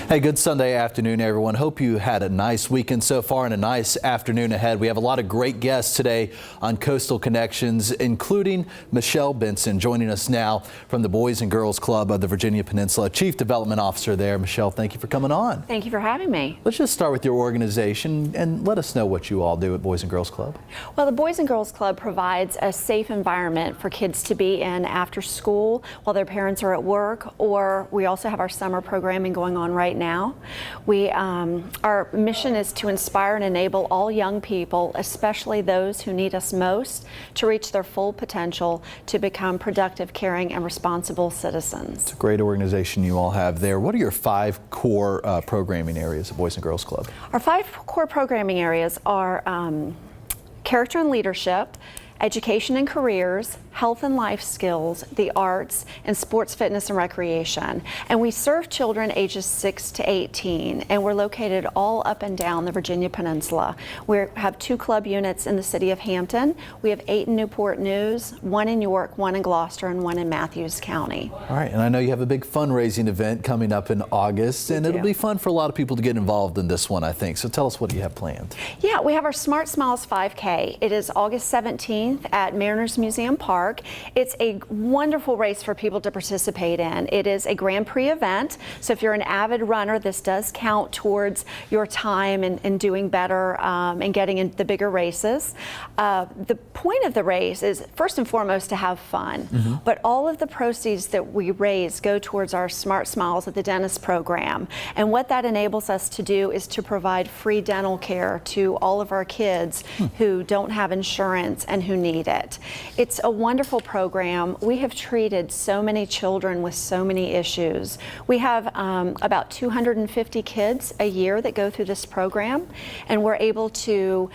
Hey, good Sunday afternoon, everyone. Hope you had a nice weekend so far and a nice afternoon ahead. We have a lot of great guests today on Coastal Connections, including Michelle Benson, joining us now from the Boys and Girls Club of the Virginia Peninsula, Chief Development Officer there. Michelle, thank you for coming on. Thank you for having me. Let's just start with your organization and let us know what you all do at Boys and Girls Club. Well, the Boys and Girls Club provides a safe environment for kids to be in after school while their parents are at work, or we also have our summer programming going on right now. Our mission is to inspire and enable all young people, especially those who need us most, to reach their full potential to become productive, caring, and responsible citizens. It's a great organization you all have there. What are your 5 core programming areas at Boys and Girls Club? Our 5 core programming areas are character and leadership, education and careers, health and life skills, the arts, and sports, fitness, and recreation. And we serve children ages 6 to 18, and we're located all up and down the Virginia Peninsula. We have 2 club units in the city of Hampton. We have 8 in Newport News, 1 in York, 1 in Gloucester, and 1 in Matthews County. All right, and I know you have a big fundraising event coming up in August, and it'll be fun for a lot of people to get involved in this one, I think. So tell us what you have planned. Yeah, we have our Smart Smiles 5K. It is August 17th at Mariners Museum Park. It's a wonderful race for people to participate in. It is a Grand Prix event, so if you're an avid runner, this does count towards your time and doing better and getting in the bigger races. The point of the race is first and foremost to have fun, but all of the proceeds that we raise go towards our Smart Smiles at the Dentist program. And what that enables us to do is to provide free dental care to all of our kids who don't have insurance and who need it. It's a wonderful program. We have treated so many children with so many issues. We have about 250 kids a year that go through this program, and we're able to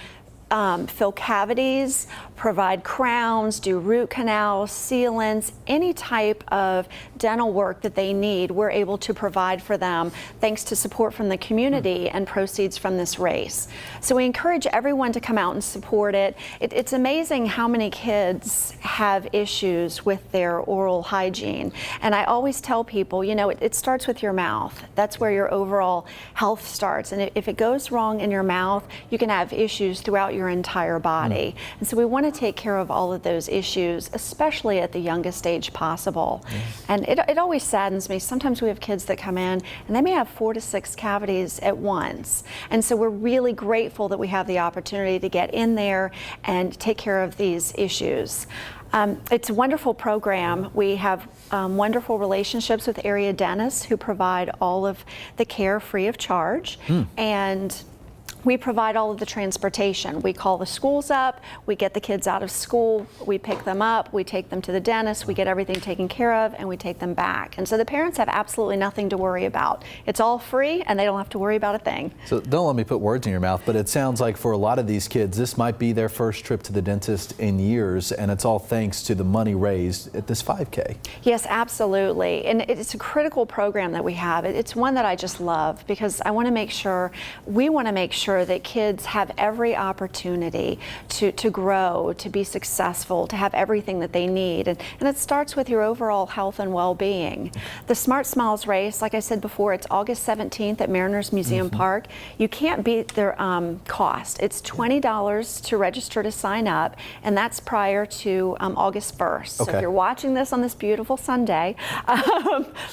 fill cavities, provide crowns, do root canals, sealants, any type of dental work that they need, we're able to provide for them thanks to support from the community and proceeds from this race. So we encourage everyone to come out and support it. It's amazing how many kids have issues with their oral hygiene. And I always tell people, you know, it starts with your mouth. That's where your overall health starts. And if it goes wrong in your mouth, you can have issues throughout your entire body. And so we want to take care of all of those issues, especially at the youngest age possible. And it always saddens me. Sometimes we have kids that come in and they may have 4 to 6 cavities at once. And so we're really grateful that we have the opportunity to get in there and take care of these issues. It's a wonderful program. We have wonderful relationships with area dentists who provide all of the care free of charge. And we provide all of the transportation. We call the schools up, we get the kids out of school, we pick them up, we take them to the dentist, we get everything taken care of, and we take them back. And so the parents have absolutely nothing to worry about. It's all free, and they don't have to worry about a thing. So don't let me put words in your mouth, but it sounds like for a lot of these kids, this might be their first trip to the dentist in years, and it's all thanks to the money raised at this 5K. Yes, absolutely. And it's a critical program that we have. It's one that I just love because I want to make sure, we want to make sure that kids have every opportunity to grow, to be successful, to have everything that they need. And it starts with your overall health and well-being. The Smart Smiles race, like I said before, it's August 17th at Mariners Museum Park. You can't beat their cost. It's $20 to register to sign up, and that's prior to August 1st. So if you're watching this on this beautiful Sunday,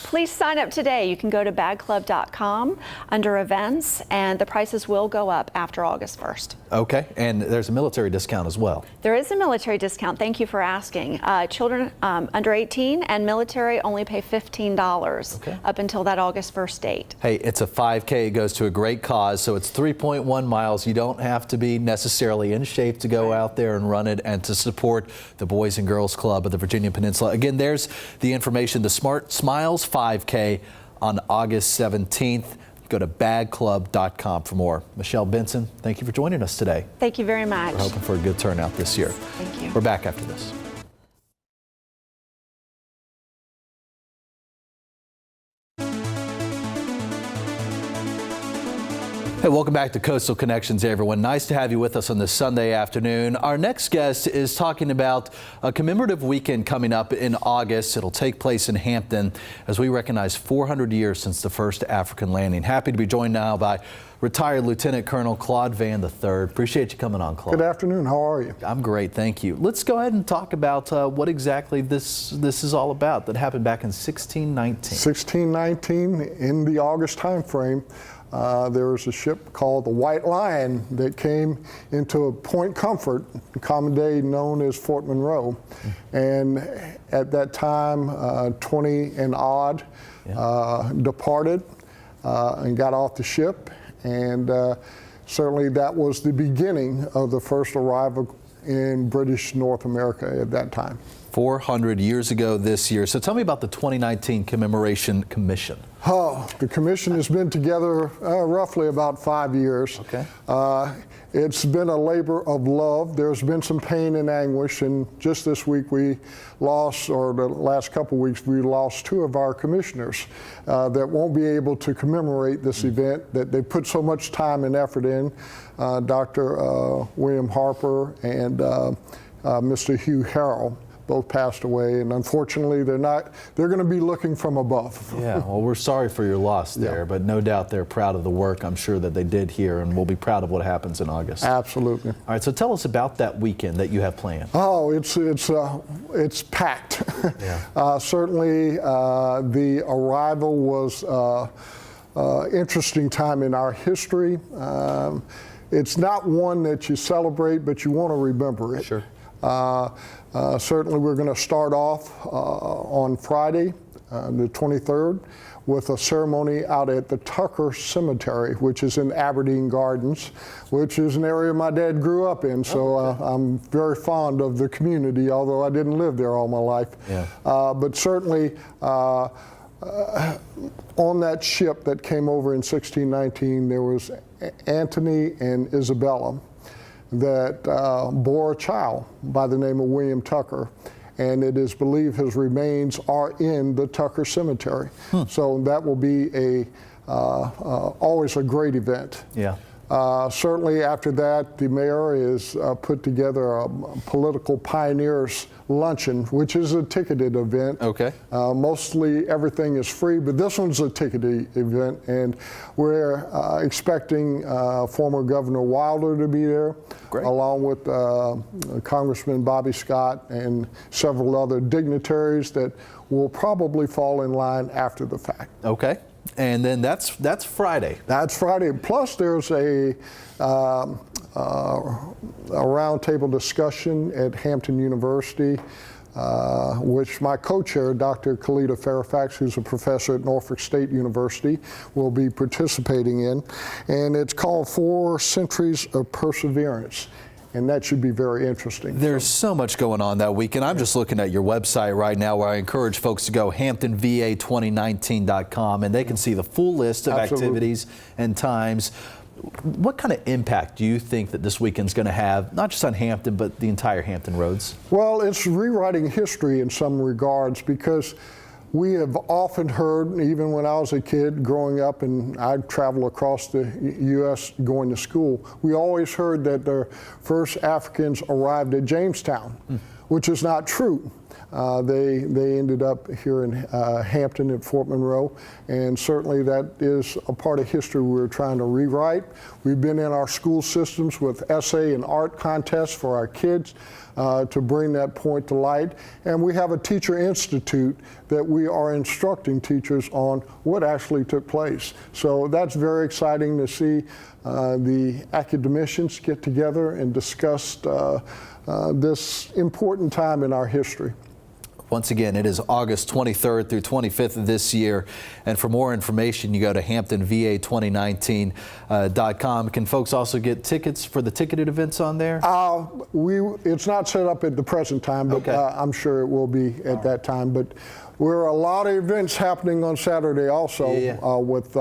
please sign up today. You can go to bagclub.com under events, and the prices will go up after August 1st. Okay, and there's a military discount as well. There is a military discount. Thank you for asking. Children under 18 and military only pay $15 up until that August 1st date. Hey, it's a 5K. It goes to a great cause, so it's 3.1 miles. You don't have to be necessarily in shape to go out there and run it and to support the Boys and Girls Club of the Virginia Peninsula. Again, there's the information, the Smart Smiles 5K on August 17th. Go to bagclub.com for more. Michelle Benson, thank you for joining us today. Thank you very much. We're hoping for a good turnout this year. Thank you. We're back after this. Hey, welcome back to Coastal Connections, everyone. Nice to have you with us on this Sunday afternoon. Our next guest is talking about a commemorative weekend coming up in August. It'll take place in Hampton as we recognize 400 years since the first African landing. Happy to be joined now by retired Lieutenant Colonel Claude Van III. Appreciate you coming on, Claude. Good afternoon. How are you? I'm great, thank you. Let's go ahead and talk about what exactly this is all about that happened back in 1619. 1619, in the August time frame. There was a ship called the White Lion that came into Point Comfort, common day known as Fort Monroe. And at that time, 20 and odd departed and got off the ship. And certainly that was the beginning of the first arrival in British North America at that time. 400 years ago this year. So tell me about the 2019 Commemoration Commission. Oh, the commission has been together roughly about 5 years. Okay. It's been a labor of love. There's been some pain and anguish, and just this week we lost, or the last couple of weeks, we lost 2 of our commissioners that won't be able to commemorate this event that they put so much time and effort in, Dr. William Harper and Mr. Hugh Harrell. Both passed away, and unfortunately they're going to be looking from above. Yeah, well, we're sorry for your loss there, but no doubt they're proud of the work I'm sure that they did here, and we'll be proud of what happens in August. Absolutely. All right, so tell us about that weekend that you have planned. Oh, it's packed. Yeah. Certainly the arrival was interesting time in our history. It's not one that you celebrate, but you want to remember it. Sure. Certainly we're going to start off on Friday, the 23rd, with a ceremony out at the Tucker Cemetery, which is in Aberdeen Gardens, which is an area my dad grew up in. So I'm very fond of the community, although I didn't live there all my life. Yeah. But certainly on that ship that came over in 1619, there was Anthony and Isabella that bore a child by the name of William Tucker, and it is believed his remains are in the Tucker Cemetery. So that will be always a great event. Yeah. Certainly after that, the mayor has put together a political pioneers luncheon, which is a ticketed event. Okay. Mostly everything is free, but this one's a ticketed event, and we're expecting former Governor Wilder to be there, Great. along with Congressman Bobby Scott and several other dignitaries that will probably fall in line after the fact. Okay. And then that's Friday. That's Friday. Plus, there's a roundtable discussion at Hampton University, which my co-chair, Dr. Kalita Fairfax, who's a professor at Norfolk State University, will be participating in. And it's called 4 Centuries of Perseverance. And that should be very interesting. There's so much going on that weekend. I'm just looking at your website right now, where I encourage folks to go hamptonva2019.com, and they can see the full list of activities and times. What kind of impact do you think that this weekend's going to have, not just on Hampton, but the entire Hampton roads? Well, it's rewriting history in some regards, because we have often heard, even when I was a kid growing up and I'd travel across the U.S. going to school, we always heard that the first Africans arrived at Jamestown, which is not true. They ended up here in Hampton at Fort Monroe, and certainly that is a part of history we're trying to rewrite. We've been in our school systems with essay and art contests for our kids to bring that point to light, and we have a teacher institute that we are instructing teachers on what actually took place. So that's very exciting to see the academicians get together and discuss this important time in our history. Once again, it is August 23rd through 25th of this year. And for more information, you go to hamptonva2019.com. Can folks also get tickets for the ticketed events on there? It's not set up at the present time, but I'm sure it will be at that time. But there are a lot of events happening on Saturday also with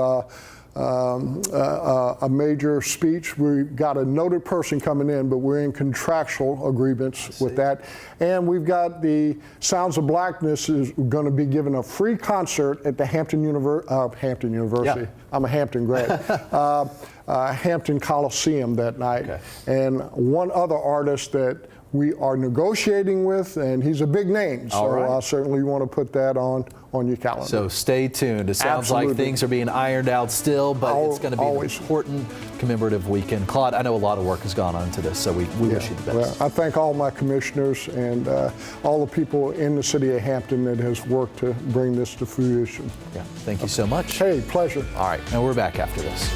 a major speech. We've got a noted person coming in, but we're in contractual agreements with that. And we've got the Sounds of Blackness is going to be giving a free concert at the Hampton University. Yeah. I'm a Hampton grad. Hampton Coliseum that night. Okay. And one other artist that we are negotiating with, and he's a big name, so I certainly want to put that on your calendar. So stay tuned. It sounds Absolutely. like things are being ironed out still, but it's going to be Always. an important commemorative weekend. Claude, I know a lot of work has gone on into this, so we wish you the best. Well, I thank all my commissioners and all the people in the city of Hampton that has worked to bring this to fruition. Yeah, thank you so much. Hey, pleasure. All right, and we're back after this.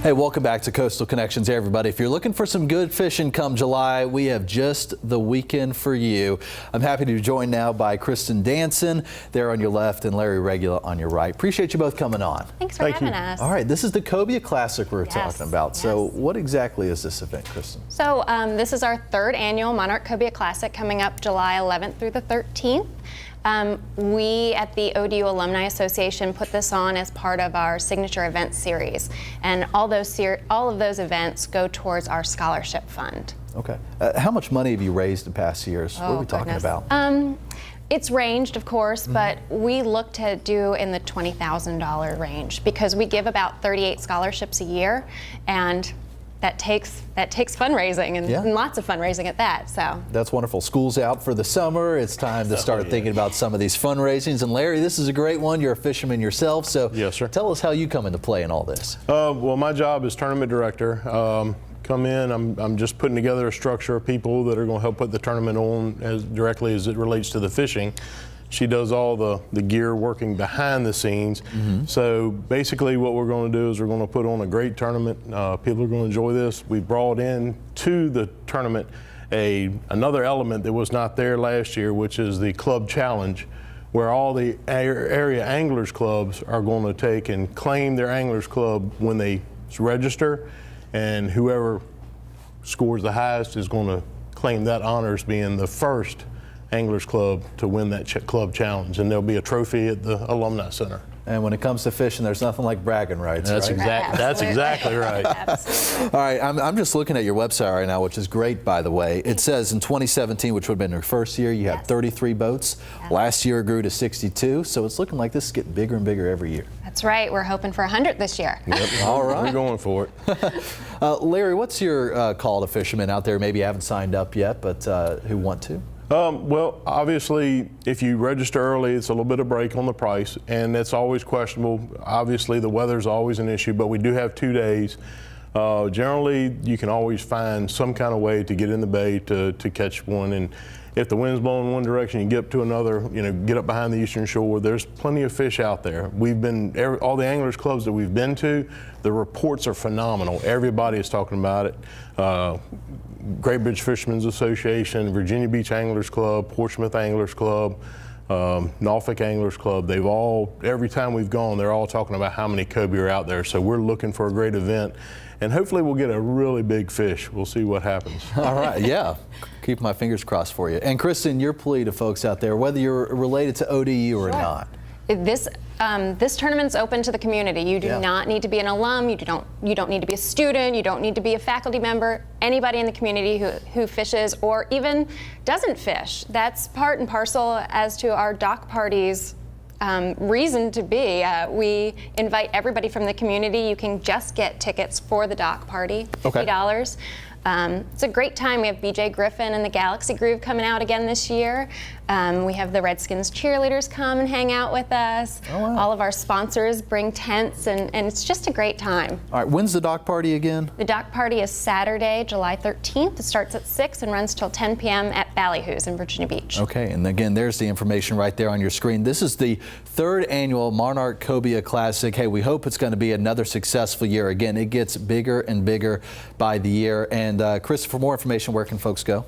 Hey, welcome back to Coastal Connections, everybody. If you're looking for some good fishing come July, we have just the weekend for you. I'm happy to be joined now by Kristen Danson there on your left and Larry Regula on your right. Appreciate you both coming on. Thanks for having us. All right, this is the Cobia Classic we're talking about. Yes. So what exactly is this event, Kristen? So this is our third annual Monarch Cobia Classic coming up July 11th through the 13th. We at the ODU Alumni Association put this on as part of our signature event series, and all of those events go towards our scholarship fund. Okay. How much money have you raised in past years? What are we talking about? It's ranged, of course, but we look to do in the $20,000 range because we give about 38 scholarships a year, and that takes fundraising and lots of fundraising at that. So that's wonderful. School's out for the summer. It's time to start thinking about some of these fundraisings. And Larry, this is a great one. You're a fisherman yourself, so yes, sir. Tell us how you come into play in all this. Well, my job is tournament director. Come in, I'm just putting together a structure of people that are going to help put the tournament on as directly as it relates to the fishing. She does all the gear working behind the scenes. So basically what we're going to do is we're going to put on a great tournament. People are going to enjoy this. We brought in to the tournament another element that was not there last year, which is the club challenge, where all the area anglers clubs are going to take and claim their anglers club when they register, and whoever scores the highest is going to claim that honor as being the first Anglers Club to win that club challenge, and there'll be a trophy at the Alumni Center. And when it comes to fishing, there's nothing like bragging rights. That's right? That's exactly right. Absolutely. All right, I'm just looking at your website right now, which is great, by the way. It says in 2017, which would have been your first year, you had 33 boats. Last year it grew to 62, so it's looking like this is getting bigger and bigger every year. That's right. We're hoping for 100 this year. Yep. All right. We're going for it. Larry, what's your call to fishermen out there? Maybe you haven't signed up yet, but who want to? Well, obviously, if you register early, it's a little bit of break on the price, and that's always questionable. Obviously, the weather's always an issue, but we do have 2 days. Generally, you can always find some kind of way to get in the bay to catch one, and if the wind's blowing one direction, you get up to another, get up behind the eastern shore. There's plenty of fish out there. We've been, all the anglers clubs that we've been to, the reports are phenomenal. Everybody is talking about it. Great Bridge Fishermen's Association, Virginia Beach Anglers Club, Portsmouth Anglers Club, Norfolk Anglers Club. They've all, every time we've gone, they're all talking about how many cobia are out there. So we're looking for a great event, and hopefully we'll get a really big fish. We'll see what happens. All right, yeah. Keep my fingers crossed for you. And Kristen, your plea to folks out there, whether you're related to ODU or not. This tournament's open to the community. You do not need to be an alum. You don't need to be a student. You don't need to be a faculty member. Anybody in the community who fishes or even doesn't fish. That's part and parcel as to our dock parties. Reason to be. We invite everybody from the community. You can just get tickets for the dock party, $50. It's a great time. We have BJ Griffin and the Galaxy Groove coming out again this year. We have the Redskins cheerleaders come and hang out with us. Oh, wow. All of our sponsors bring tents, and it's just a great time. All right, when's the dock party again? The dock party is Saturday, July 13th. It starts at 6 and runs till 10 p.m. at Ballyhoo's in Virginia Beach. Okay, and again, there's the information right there on your screen. This is the third annual Monarch Cobia Classic. Hey, we hope it's going to be another successful year. Again, it gets bigger and bigger by the year. And Chris, for more information, where can folks go?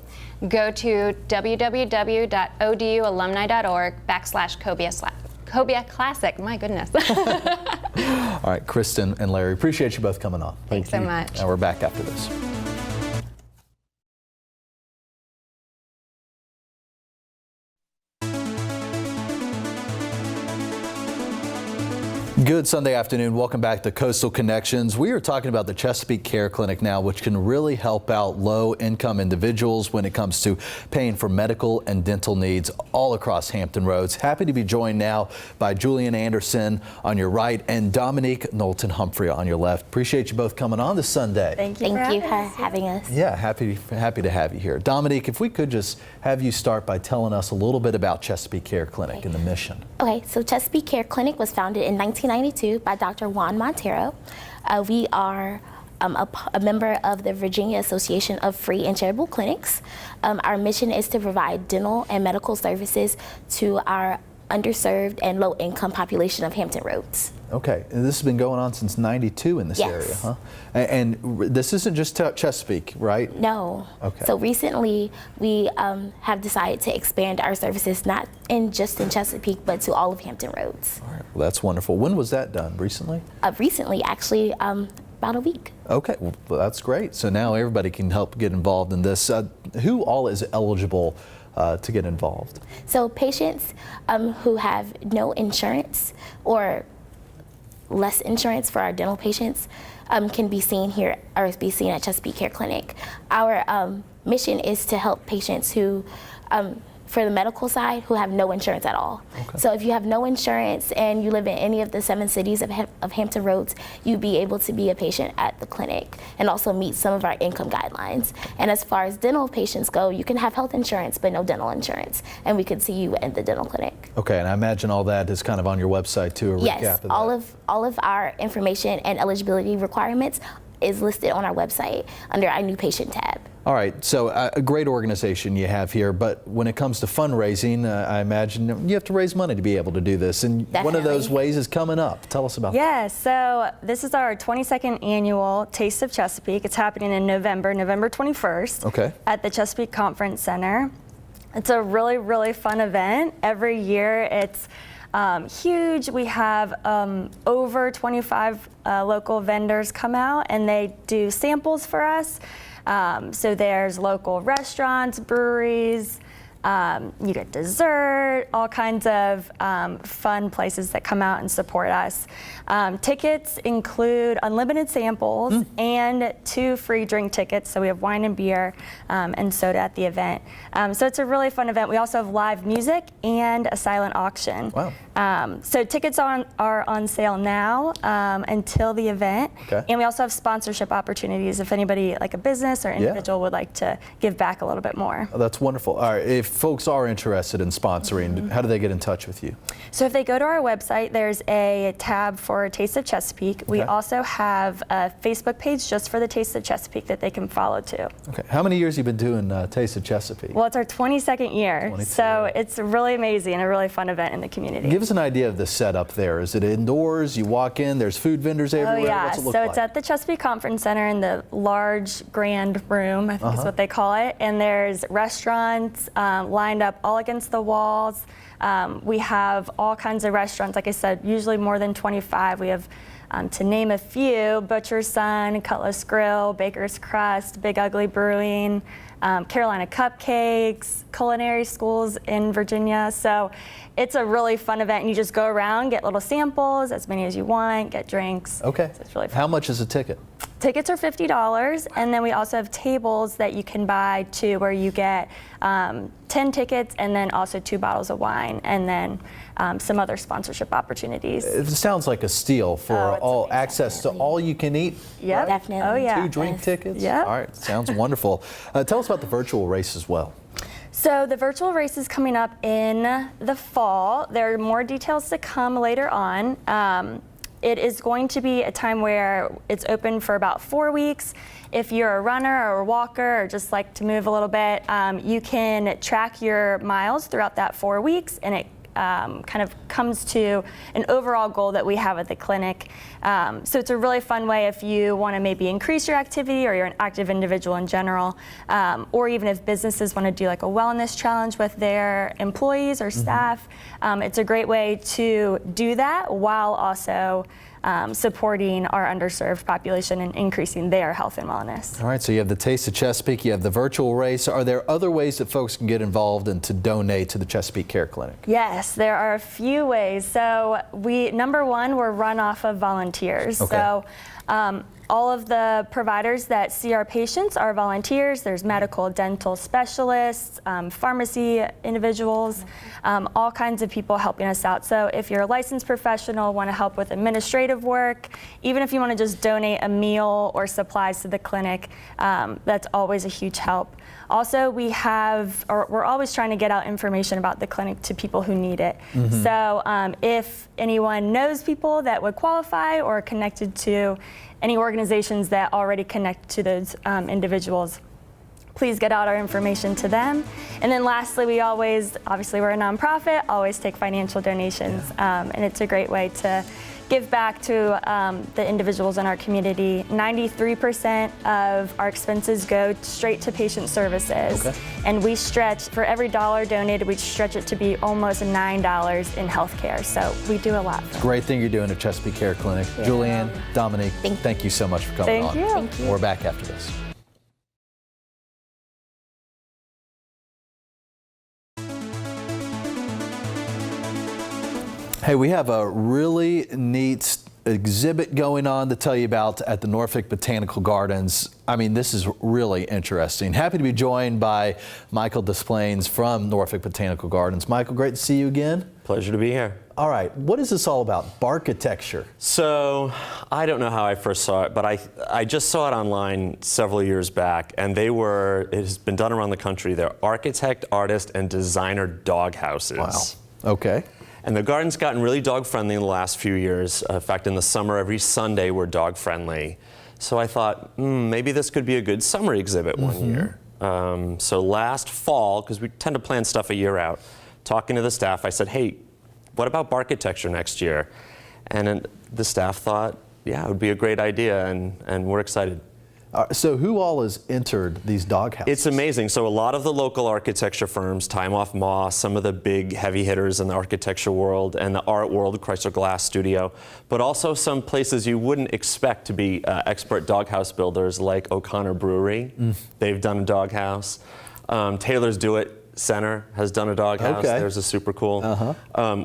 Go to www.odualumni.org/Cobia Classic. My goodness. All right, Kristen and Larry, appreciate you both coming on. Thanks so much. And we're back after this. Good Sunday afternoon. Welcome back to Coastal Connections. We are talking about the Chesapeake Care Clinic now, which can really help out low-income individuals when it comes to paying for medical and dental needs all across Hampton Roads. Happy to be joined now by Julian Anderson on your right and Dominique Knowlton Humphrey on your left. Appreciate you both coming on this Sunday. Thank you for having us. Yeah, happy to have you here. Dominique, if we could just have you start by telling us a little bit about Chesapeake Care Clinic and the mission. Okay, so Chesapeake Care Clinic was founded in 1992 by Dr. Juan Montero. We are a member of the Virginia Association of Free and Charitable Clinics. Our mission is to provide dental and medical services to our underserved and low-income population of Hampton Roads. Okay, and this has been going on since '92 in this area, huh? And this isn't just Chesapeake, right? No. Okay. So recently, we have decided to expand our services not just in Chesapeake, but to all of Hampton Roads. All right, well, that's wonderful. When was that done? Recently? Recently, actually, about a week. Okay, well, that's great. So now everybody can help get involved in this. Who all is eligible to get involved? So patients who have no insurance or less insurance for our dental patients can be seen here or be seen at Chesapeake Care Clinic. Our mission is to help patients who, for the medical side, who have no insurance at all. Okay. So if you have no insurance and you live in any of the 7 cities of Hampton Roads, you'd be able to be a patient at the clinic and also meet some of our income guidelines. And as far as dental patients go, you can have health insurance but no dental insurance, and we could see you at the dental clinic. Okay, and I imagine all that is kind of on your website too, a recap yes, of that. all of our information and eligibility requirements is listed on our website under our new patient tab. All right, so a great organization you have here, but when it comes to fundraising, I imagine you have to raise money to be able to do this, and Definitely. One of those ways is coming up. Tell us about that. Yeah, so this is our 22nd annual Taste of Chesapeake. It's happening in November 21st Okay. at the Chesapeake Conference Center. It's a really, really fun event. Every year it's huge. We have over 25 local vendors come out and they do samples for us. So there's local restaurants, breweries, you get dessert, all kinds of fun places that come out and support us. Tickets include unlimited samples and 2 free drink tickets. So we have wine and beer and soda at the event. So it's a really fun event. We also have live music and a silent auction. Wow. So tickets are on sale now until the event. Okay. And we also have sponsorship opportunities if anybody, like a business or individual, would like to give back a little bit more. Oh, that's wonderful. All right, if folks are interested in sponsoring, how do they get in touch with you? So if they go to our website, there's a tab for Taste of Chesapeake. We also have a Facebook page just for the Taste of Chesapeake that they can follow too. Okay, how many years have you been doing Taste of Chesapeake? Well, it's our 22nd year, 22. so it's really amazing, a really fun event in the community. Give us an idea of the setup there. Is it indoors? You walk in, there's food vendors everywhere? Oh yeah, What's it look so like? it's at the Chesapeake Conference Center in the large grand room, I think is what they call it. And there's restaurants lined up all against the walls. We have all kinds of restaurants, like I said, usually more than 25. We have, to name a few, Butcher's Son, Cutlass Grill, Baker's Crust, Big Ugly Brewing, Carolina Cupcakes, culinary schools in Virginia. So it's a really fun event, and you just go around, get little samples, as many as you want, get drinks. Okay. So it's really fun. How much is a ticket? Tickets are $50, and then we also have tables that you can buy too, where you get 10 tickets and then also 2 bottles of wine, and then some other sponsorship opportunities. It sounds like a steal for all access to all you can eat. Yep. Definitely. Oh yeah. 2 drink tickets. Yep. All right, sounds wonderful. Tell us about the virtual race as well. So the virtual race is coming up in the fall. There are more details to come later on. It is going to be a time where it's open for about 4 weeks. If you're a runner or a walker or just like to move a little bit, you can track your miles throughout that 4 weeks, and it kind of comes to an overall goal that we have at the clinic. So it's a really fun way if you want to maybe increase your activity, or you're an active individual in general, or even if businesses want to do like a wellness challenge with their employees or staff. It's a great way to do that while also supporting our underserved population and increasing their health and wellness. All right, so you have the Taste of Chesapeake, you have the virtual race. Are there other ways that folks can get involved and to donate to the Chesapeake Care Clinic? Yes, there are a few ways. So number one, we're run off of volunteers. Okay. So all of the providers that see our patients are volunteers. There's medical, dental specialists, pharmacy individuals, all kinds of people helping us out. So if you're a licensed professional, want to help with administrative work, even if you want to just donate a meal or supplies to the clinic, that's always a huge help. Also, we're always trying to get out information about the clinic to people who need it. So if anyone knows people that would qualify or are connected to any organizations that already connect to those individuals, please get out our information to them. And then lastly, obviously we're a nonprofit, always take financial donations, and it's a great way to give back to the individuals in our community. 93% of our expenses go straight to patient services. Okay. And we stretch, for every dollar donated, we stretch it to be almost $9 in healthcare. So we do a lot. Great thing you're doing at Chesapeake Care Clinic. Yeah. Julianne, Dominique, thank you so much for coming on. Thank you. We're back after this. Hey, we have a really neat exhibit going on to tell you about at the Norfolk Botanical Gardens. I mean, this is really interesting. Happy to be joined by Michael Desplaines from Norfolk Botanical Gardens. Michael, great to see you again. Pleasure to be here. All right, what is this all about? Barkitechture. So I don't know how I first saw it, but I just saw it online several years back, and it has been done around the country. They're architect, artist, and designer dog houses. Wow. Okay. And the garden's gotten really dog friendly in the last few years. In fact, in the summer, every Sunday we're dog friendly. So I thought, maybe this could be a good summer exhibit one year. So last fall, because we tend to plan stuff a year out, talking to the staff, I said, hey, what about Barkitechture next year? And then the staff thought, yeah, it would be a great idea, and we're excited. So who all has entered these dog houses? It's amazing. So a lot of the local architecture firms, Time Off Moss, some of the big heavy hitters in the architecture world and the art world, Chrysler Glass Studio, but also some places you wouldn't expect to be expert doghouse builders like O'Connor Brewery. They've done a doghouse. Taylor's Do It Center has done a doghouse. Okay. There's a super cool.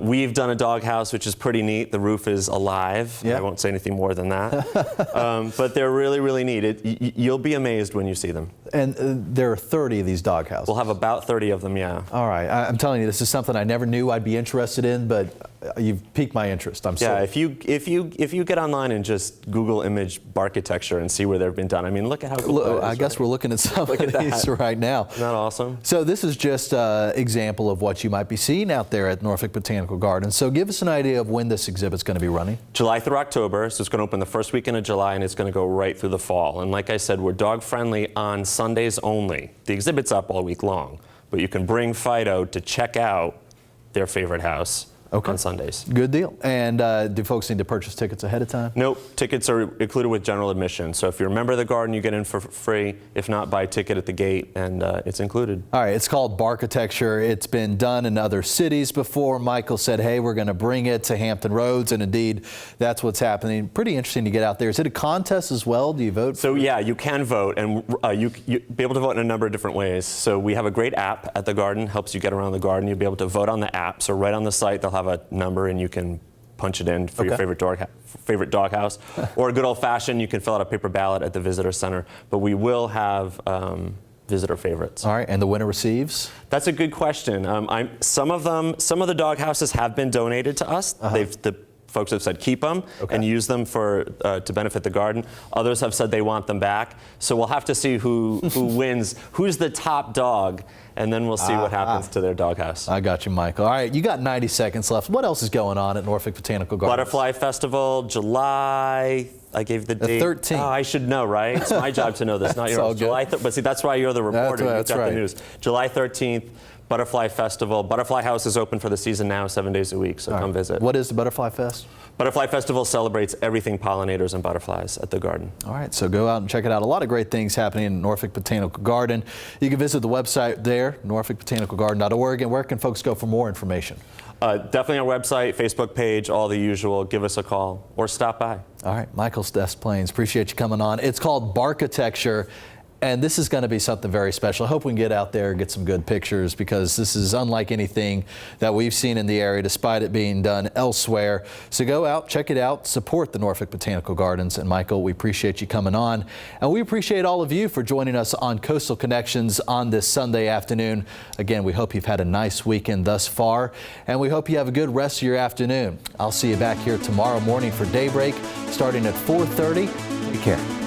We've done a doghouse, which is pretty neat. The roof is alive. Yeah. I won't say anything more than that. But they're really, really neat. You'll be amazed when you see them. And there are 30 of these dog houses. We'll have about 30 of them, yeah. All right, I'm telling you, this is something I never knew I'd be interested in, but you've piqued my interest. I'm Yeah, sorry. if you get online and just Google image Barkitechture and see where they've been done, I mean, look at how cool that is, I guess right? we're looking at some Look of at these that. right now. Isn't that awesome? So this is just an example of what you might be seeing out there at Norfolk Botanical Gardens. So give us an idea of when this exhibit's going to be running. July through October, so it's going to open the first weekend of July, and it's going to go right through the fall. And like I said, we're dog friendly on Sundays only. The exhibit's up all week long, but you can bring Fido to check out their favorite house on Sundays. Good deal. And do folks need to purchase tickets ahead of time? Nope, tickets are included with general admission. So if you're a member of the garden, you get in for free. If not, buy a ticket at the gate, and it's included. All right, it's called Barkitechture. It's been done in other cities before. Michael said, hey, we're going to bring it to Hampton Roads, and indeed, that's what's happening. Pretty interesting to get out there. Is it a contest as well? Do you vote? So yeah, you can vote, and you be able to vote in a number of different ways. So we have a great app at the garden, helps you get around the garden. You'll be able to vote on the app. So right on the site, they'll have a number, and you can punch it in for your favorite dog house. Or a good old-fashioned, you can fill out a paper ballot at the visitor center. But we will have visitor favorites. All right, and the winner receives? That's a good question. Some of the dog houses have been donated to us. The folks have said keep them and use them to benefit the garden. Others have said they want them back. So we'll have to see who wins, who's the top dog, and then we'll see what happens to their doghouse. I got you, Michael. All right, you got 90 seconds left. What else is going on at Norfolk Botanical Gardens? Butterfly Festival, July. I gave the date. 13th. Oh, I should know, right? It's my job to know this, not all yours. good. But see, that's why you're the reporter. That's You've got right. the news. July 13th, Butterfly Festival. Butterfly House is open for the season now, 7 days a week, so come visit. What is the Butterfly Fest? Butterfly Festival celebrates everything pollinators and butterflies at the garden. All right, so go out and check it out. A lot of great things happening in Norfolk Botanical Garden. You can visit the website there, norfolkbotanicalgarden.org. And where can folks go for more information? definitely our website, Facebook page, all the usual. Give us a call or stop by. All right, Michael Des Plaines, appreciate you coming on. It's called Barkitecture. And this is going to be something very special. I hope we can get out there and get some good pictures, because this is unlike anything that we've seen in the area, despite it being done elsewhere. So go out, check it out, support the Norfolk Botanical Gardens. And Michael, we appreciate you coming on. And we appreciate all of you for joining us on Coastal Connections on this Sunday afternoon. Again, we hope you've had a nice weekend thus far, and we hope you have a good rest of your afternoon. I'll see you back here tomorrow morning for Daybreak, starting at 4:30. Take care.